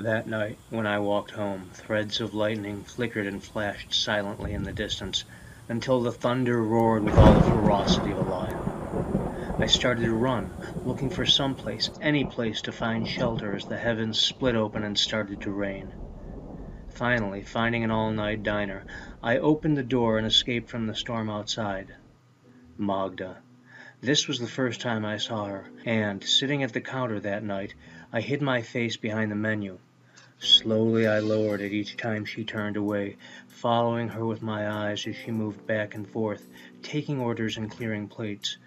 That night, when I walked home, threads of lightning flickered and flashed silently in the distance, until the thunder roared with all the ferocity of a lion. I started to run, looking for some place, any place to find shelter as the heavens split open and started to rain. Finally, finding an all-night diner, I opened the door and escaped from the storm outside. Magda. This was the first time I saw her, and, sitting at the counter that night, I hid my face behind the menu. Slowly I lowered it each time she turned away, following her with my eyes as she moved back and forth, taking orders and clearing plates,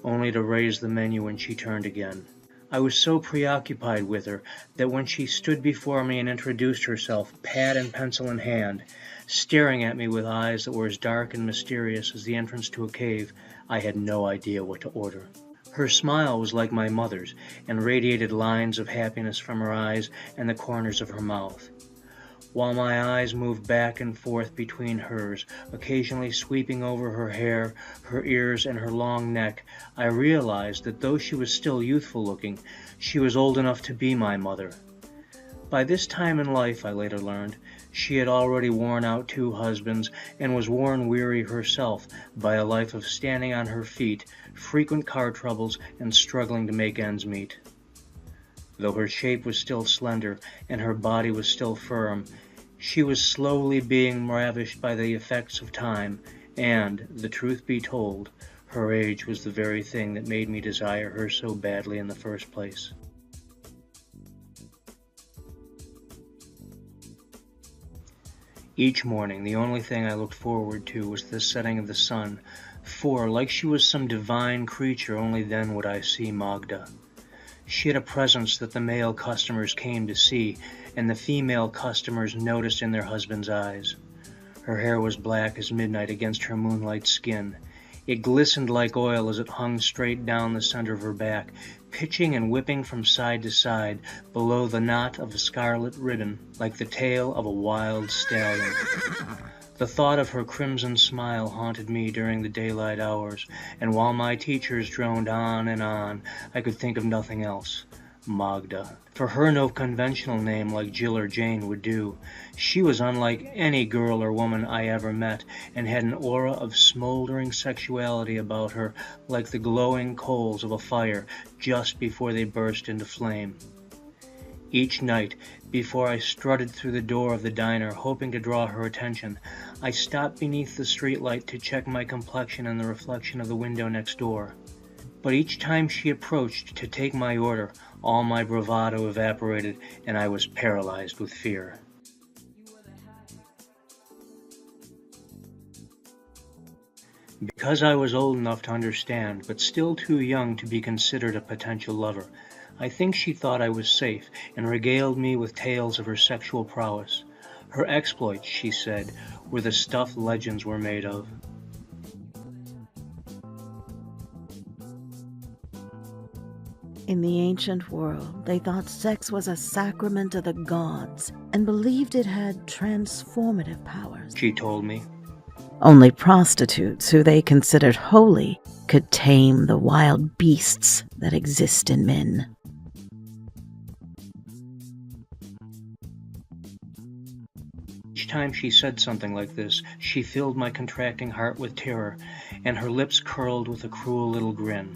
only to raise the menu when she turned again. I was so preoccupied with her that when she stood before me and introduced herself, pad and pencil in hand, staring at me with eyes that were as dark and mysterious as the entrance to a cave, I had no idea what to order. Her smile was like my mother's, and radiated lines of happiness from her eyes and the corners of her mouth. While my eyes moved back and forth between hers, occasionally sweeping over her hair, her ears, and her long neck, I realized that though she was still youthful-looking, she was old enough to be my mother. By this time in life, I later learned, she had already worn out 2 husbands and was worn weary herself by a life of standing on her feet, frequent car troubles, and struggling to make ends meet. Though her shape was still slender and her body was still firm, she was slowly being ravished by the effects of time, and, the truth be told, her age was the very thing that made me desire her so badly in the first place. Each morning, the only thing I looked forward to was the setting of the sun, for, like she was some divine creature, only then would I see Magda. She had a presence that the male customers came to see, and the female customers noticed in their husbands' eyes. Her hair was black as midnight against her moonlight skin. It glistened like oil as it hung straight down the center of her back, pitching and whipping from side to side below the knot of a scarlet ribbon, like the tail of a wild stallion. The thought of her crimson smile haunted me during the daylight hours, and while my teachers droned on and on, I could think of nothing else. Magda. For her, no conventional name like Jill or Jane would do. She was unlike any girl or woman I ever met, and had an aura of smoldering sexuality about her, like the glowing coals of a fire just before they burst into flame. Each night, before I strutted through the door of the diner, hoping to draw her attention, I stopped beneath the streetlight to check my complexion in the reflection of the window next door. But each time she approached to take my order, all my bravado evaporated, and I was paralyzed with fear. Because I was old enough to understand, but still too young to be considered a potential lover, I think she thought I was safe, and regaled me with tales of her sexual prowess. Her exploits, she said, were the stuff legends were made of. In the ancient world, they thought sex was a sacrament of the gods and believed it had transformative powers. She told me. Only prostitutes who they considered holy could tame the wild beasts that exist in men. Each time she said something like this, she filled my contracting heart with terror, and her lips curled with a cruel little grin.